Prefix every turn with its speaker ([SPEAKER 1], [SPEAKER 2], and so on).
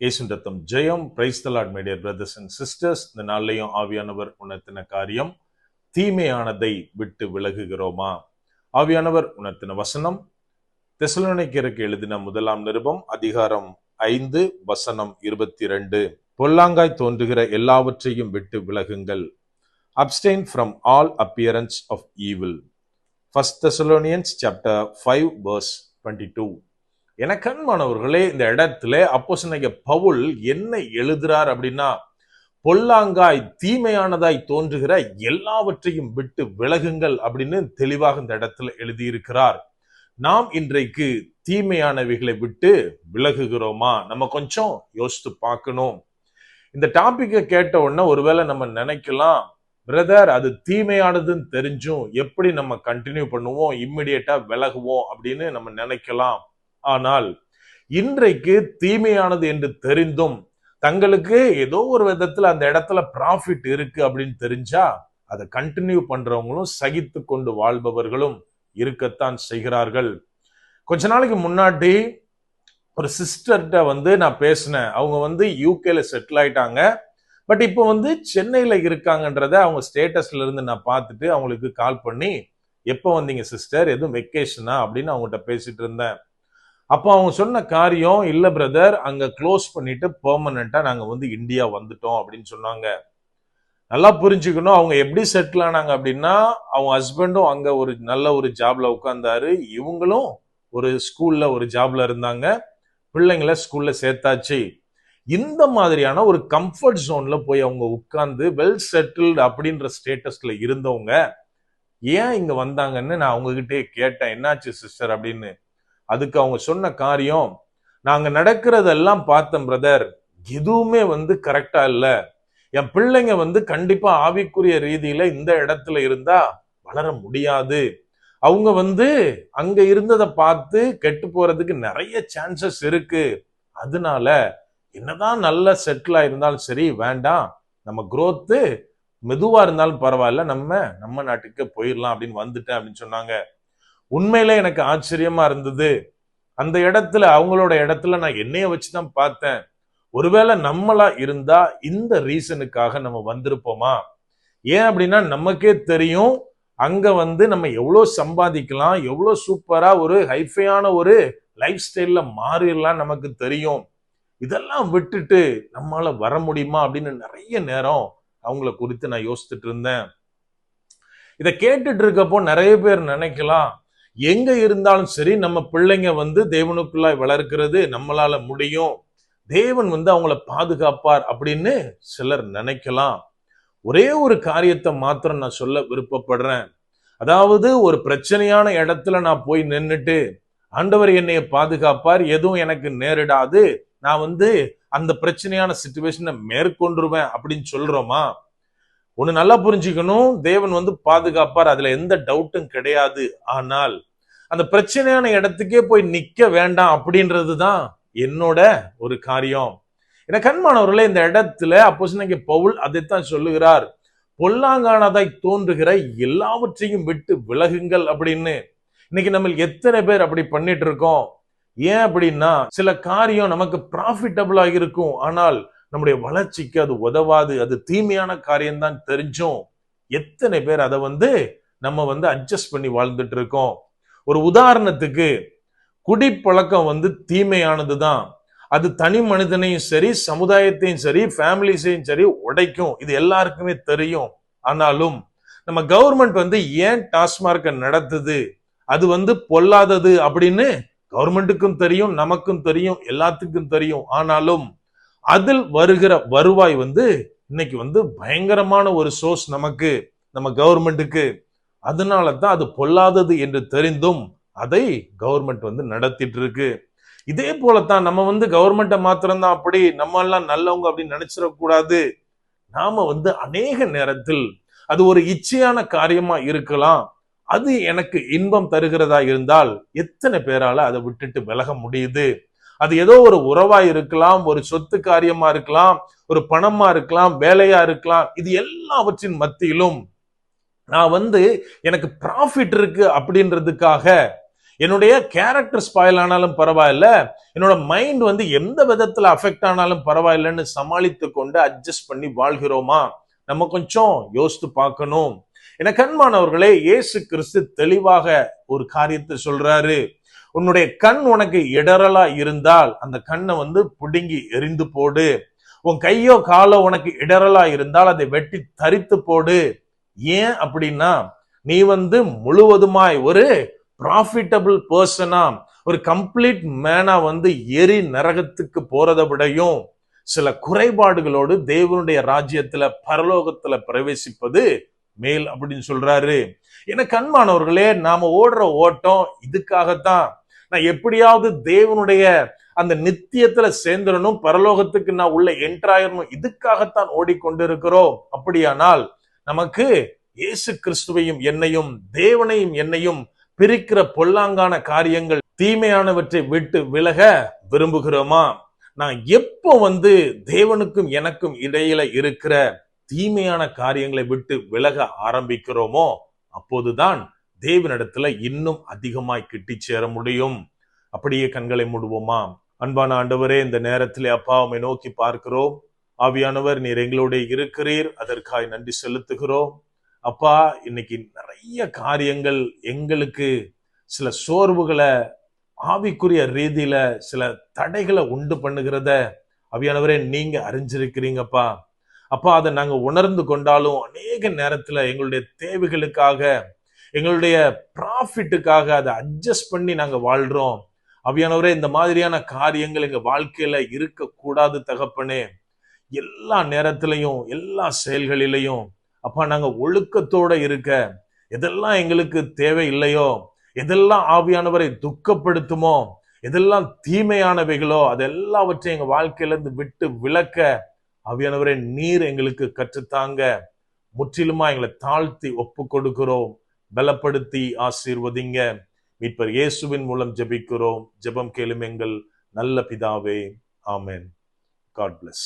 [SPEAKER 1] இயேசுவின் ரத்தம் ஜெயம். Praise the Lord my dear brothers and sisters. இந்த நாள்லையும் ஆவியானவர் உணர்த்தின காரியம், தீமையானதை விட்டு விலகுகிறோமா? ஆவியானவர் உணர்த்தின வசனம் தெசலோனிக்கேயருக்கு எழுதின முதலாம் நிருபம் அதிகாரம் 5 வசனம் 22. பொல்லாங்காய் தோன்றுகிற எல்லாவற்றையும் விட்டு விலகுங்கள். Abstain from all appearance of evil. 1 Thessalonians chapter 5 verse 22. எனக்கு அன்பானவர்களே, இந்த இடத்துல அப்போஸ்தலனாகிய பவுல் என்ன எழுதுறார் அப்படின்னா, பொல்லாங்காய் தீமையானதாய் தோன்றுகிற எல்லாவற்றையும் விட்டு விலகுங்கள் அப்படின்னு தெளிவாக இந்த இடத்துல எழுதியிருக்கிறார். நாம் இன்றைக்கு தீமையானவைகளை விட்டு விலகுகிறோமா? நம்ம கொஞ்சம் யோசித்து பார்க்கணும். இந்த டாபிக்கை கேட்ட உடனே ஒருவேளை நம்ம நினைக்கலாம், பிரதர் அது தீமையானதுன்னு தெரிஞ்சும் எப்படி நம்ம கண்டினியூ பண்ணுவோம், இம்மிடியேட்டா விலகுவோம் அப்படின்னு நம்ம நினைக்கலாம். ஆனால் இன்றைக்கு தீமையானது என்று தெரிந்தும் தங்களுக்கு ஏதோ ஒரு விதத்துல அந்த இடத்துல ப்ராஃபிட் இருக்கு அப்படின்னு தெரிஞ்சா அதை கண்டினியூ பண்றவங்களும் சகித்து கொண்டு வாழ்பவர்களும் இருக்கத்தான் செய்கிறார்கள். கொஞ்ச நாளைக்கு முன்னாடி ஒரு சிஸ்டர்கிட்ட நான் பேசினேன். அவங்க யூகேல செட்டில் ஆயிட்டாங்க. பட் இப்போ சென்னையில இருக்காங்கன்றத அவங்க ஸ்டேட்டஸ்ல இருந்து நான் பார்த்துட்டு அவங்களுக்கு கால் பண்ணி, எப்போ வந்தீங்க சிஸ்டர், எதுவும் வெக்கேஷனா அப்படின்னு அவங்ககிட்ட பேசிட்டு இருந்தேன். அப்போ அவங்க சொன்ன காரியம், இல்ல பிரதர் அங்க க்ளோஸ் பண்ணிட்டு பெர்மனண்டா நாங்க இந்தியா வந்துட்டோம் அப்படின்னு சொன்னாங்க. நல்லா புரிஞ்சுக்கணும், அவங்க எப்படி செட்டில் ஆனாங்க அப்படின்னா, அவங்க ஹஸ்பண்டும் அங்க ஒரு நல்ல ஒரு ஜாப்ல உட்கார்ந்தாரு, இவங்களும் ஒரு ஸ்கூல்ல ஒரு ஜாப்ல இருந்தாங்க, பிள்ளைங்களை ஸ்கூல்ல சேர்த்தாச்சு. இந்த மாதிரியான ஒரு கம்ஃபர்ட் ஜோன்ல போய் அவங்க உட்கார்ந்து வெல் செட்டில்டு அப்படின்ற ஸ்டேட்டஸ்ல இருந்தவங்க ஏன் இங்க வந்தாங்கன்னு நான் அவங்க கிட்டே கேட்டேன், என்னாச்சு சிஸ்டர் அப்படின்னு. அதுக்கு அவங்க சொன்ன காரியம், நாங்க நடக்கிறதெல்லாம் பார்த்தேன் பிரதர், எதுவுமே கரெக்டா இல்ல. என் பிள்ளைங்க கண்டிப்பா ஆவிக்குரிய ரீதியில இந்த இடத்துல இருந்தா வளர முடியாது. அவங்க அங்க இருந்ததை பார்த்து கெட்டு போறதுக்கு நிறைய சான்சஸ் இருக்கு. அதனால என்னதான் நல்ல செட்டில் ஆயிருந்தாலும் சரி, வேண்டாம், நம்ம growth மெதுவா இருந்தாலும் பரவாயில்ல, நம்ம நாட்டுக்கு போயிடலாம் அப்படின்னு வந்துட்டேன் அப்படின்னு சொன்னாங்க. உண்மையில எனக்கு ஆச்சரியமா இருந்தது. அந்த இடத்துல, அவங்களோட இடத்துல நான் என்னைய வச்சுதான் பார்த்தேன். ஒருவேளை நம்மளா இருந்தா இந்த ரீசனுக்காக நம்ம வந்திருப்போமா? ஏன் அப்படின்னா நமக்கே தெரியும், அங்க நம்ம எவ்வளவு சம்பாதிக்கலாம், எவ்வளவு சூப்பரா ஒரு ஹைஃபையான ஒரு லைஃப் ஸ்டைல்ல மாறிடலாம் நமக்கு தெரியும். இதெல்லாம் விட்டுட்டு நம்மளால வர முடியுமா அப்படின்னு நிறைய நேரம் அவங்கள குறித்து நான் யோசிச்சுட்டு இருந்தேன். இதை கேட்டுட்டு இருக்கப்போ நிறைய பேர் நினைக்கலாம், எங்க இருந்தாலும் சரி நம்ம பிள்ளைங்க தேவனுக்குள்ளாய் வளர்க்கிறது நம்மளால முடியும், தேவன் அவங்கள பாதுகாப்பார் அப்படின்னு சிலர் நினைக்கலாம். ஒரே ஒரு காரியத்தை மாத்திரம் நான் சொல்ல விருப்பப்படுறேன். அதாவது ஒரு பிரச்சனையான இடத்துல நான் போய் நின்னுட்டு, ஆண்டவர் என்னைய பாதுகாப்பார், எதுவும் எனக்கு நேரிடாது, நான் அந்த பிரச்சனையான சிச்சுவேஷனை மேற்கொண்டுருவேன் அப்படின்னு சொல்றோமா? ஒண்ணு நல்லா புரிஞ்சுக்கணும், தேவன் பாதுகாப்பார், அதுல எந்த டவுட்டும் கிடையாது. ஆனால் அந்த பிரச்சனையான இடத்துக்கே போய் நிக்க வேண்டாம் அப்படின்றதுதான் என்னோட ஒரு காரியம். எனக்கு அன்பானவர்களே, இந்த இடத்துல அப்போஸ்தலனாகிய பவுல் அதைத்தான் சொல்லுகிறார், பொல்லாங்கானதாய் தோன்றுகிற எல்லாவற்றையும் விட்டு விலகுங்கள் அப்படின்னு. இன்னைக்கு நம்ம எத்தனை பேர் அப்படி பண்ணிட்டு இருக்கோம்? ஏன் அப்படின்னா, சில காரியம் நமக்கு ப்ராஃபிட்டபிளா இருக்கும், ஆனால் நம்முடைய வளர்ச்சிக்கு அது உதவாது, அது தீமையான காரியம் தான் தெரிஞ்சும் எத்தனை பேர் அதை நம்ம அட்ஜஸ்ட் பண்ணி வாழ்ந்துட்டு இருக்கோம். ஒரு உதாரணத்துக்கு, குடிப்பழக்கம் தீமையானது தான். அது தனி மனிதனையும் சரி, சமுதாயத்தையும் சரி, ஃபேமிலிஸையும் சரி உடைக்கும். இது எல்லாருக்குமே தெரியும். ஆனாலும் நம்ம கவர்மெண்ட் ஏன் டாஸ்மார்க்கை நடத்துது, அது பொல்லாதது அப்படின்னு கவர்மெண்ட்டுக்கும் தெரியும், நமக்கும் தெரியும், எல்லாத்துக்கும் தெரியும். ஆனாலும் அதில் வருகிற வருவாய் இன்னைக்கு பயங்கரமான ஒரு சோர்ஸ் நமக்கு, நம்ம கவர்மெண்ட்டுக்கு. அதனால தான் அது பொல்லாதது என்று தெரிந்தும் அதை கவர்மெண்ட் நடத்திட்டு இருக்கு. இதே போலத்தான் நம்ம கவர்மெண்ட்டை மாத்திரம்தான் அப்படி, நம்ம எல்லாம் நல்லவங்க அப்படின்னு நினைச்சிடக்கூடாது. நாம அநேக நேரத்தில் அது ஒரு இச்சையான காரியமா இருக்கலாம், அது எனக்கு இன்பம் தருகிறதா இருந்தால் எத்தனை பேரால அதை விட்டுட்டு விலக முடியுது? அது ஏதோ ஒரு உறவா இருக்கலாம், ஒரு சொத்து காரியமா இருக்கலாம், ஒரு பணமா இருக்கலாம், வேலையா இருக்கலாம். இது எல்லாவற்றின் மத்தியிலும் நான் எனக்கு ப்ராஃபிட் இருக்கு அப்படின்றதுக்காக என்னுடைய கேரக்டர் ஸ்பாயில் ஆனாலும் பரவாயில்ல, என்னோட மைண்ட் எந்த விதத்துல அஃபெக்ட் ஆனாலும் பரவாயில்லன்னு சமாளித்து கொண்டு அட்ஜஸ்ட் பண்ணி வாழ்கிறோமா? நம்ம கொஞ்சம் யோசித்து பார்க்கணும். எனக்கு அன்பானவர்களே, இயேசு கிறிஸ்து தெளிவாக ஒரு காரியத்தை சொல்றாரு. உன்னுடைய கண் உனக்கு இடரலா இருந்தால் அந்த கண்ணை புடுங்கி எரிந்து போடு. உன் கையோ காலோ உனக்கு இடரலா இருந்தால் அதை வெட்டி தரித்து போடு. ஏன் அப்படின்னா, நீ முழுவதுமாய் ஒரு ப்ராஃபிட்டபிள் பர்சனா, ஒரு கம்ப்ளீட் மேனா எரி நரகத்துக்கு போறதை விடையும் சில குறைபாடுகளோடு தேவனுடைய ராஜ்யத்துல பரலோகத்துல பிரவேசிப்பது மேல் அப்படின்னு சொல்றாரு. எனக்கு அன்பானவர்களே, நாம ஓடுற ஓட்டம் இதுக்காகத்தான். நான் எப்படியாவது தேவனுடைய அந்த நித்தியத்துல சேர்ந்துடணும், பரலோகத்துக்கு நான் உள்ள என்ட்ராயிரணும், இதுக்காகத்தான் ஓடிக்கொண்டிருக்கிறோம். அப்படியானால் நமக்கு இயேசு கிறிஸ்துவையும் என்னையும், தேவனையும் என்னையும் பிரிக்கிற பொல்லாங்கான காரியங்கள், தீமையானவற்றை விட்டு விலக விரும்புகிறோமா? நான் எப்போ தேவனுக்கும் எனக்கும் இடையில இருக்கிற தீமையான காரியங்களை விட்டு விலக ஆரம்பிக்கிறோமோ அப்போதுதான் தேவனிடத்துல இன்னும் அதிகமாய் கிட்டி சேர முடியும். அப்படியே கண்களை மூடுவோமா? அன்பான ஆண்டவரே, இந்த நேரத்திலே அப்பா உம்மை நோக்கி பார்க்கிறோம். ஆவியானவர், நீர் எங்களோட இருக்கிறீர், அதற்காய் நன்றி செலுத்துகிறோம். அப்பா, இன்னைக்கு நிறைய காரியங்கள் எங்களுக்கு சில சோர்வுகளை, ஆவிக்குரிய ரீதியில சில தடைகளை உண்டு பண்ணுகிறத ஆவியானவரே நீங்க அறிஞ்சிருக்கிறீங்கப்பா. அப்பா, அதை நாங்க உணர்ந்து கொண்டாலும் அநேக நேரத்துல எங்களுடைய தேவைகளுக்காக, எங்களுடைய ப்ராஃபிட்டுக்காக அதை அட்ஜஸ்ட் பண்ணி நாங்க வாழ்றோம். ஆவியானவரே, இந்த மாதிரியான காரியங்கள் எங்க வாழ்க்கையில இருக்கக்கூடாது தகப்பனே. எல்லா நேரத்திலையும், எல்லா செயல்களிலையும் அப்பா நாங்க ஒழுக்கத்தோட இருக்க, எதெல்லாம் எங்களுக்கு தேவை இல்லையோ, எதெல்லாம் ஆவியானவரை துக்கப்படுத்துமோ, எதெல்லாம் தீமையானவைகளோ அதெல்லாவற்றையும் எங்க வாழ்க்கையிலிருந்து விட்டு விலக்க ஆவியானவரே நீர் எங்களுக்கு கற்றுத்தாங்க. முற்றிலுமா எங்களை தாழ்த்தி ஒப்பு கொடுக்கிறோம். பலப்படுத்தி ஆசீர்வதிங்க. மீட்பர் இயேசுவின் மூலம் ஜெபிக்கிறோம். ஜெபம் கேளும் எங்கள் நல்ல பிதாவே. ஆமென். God bless.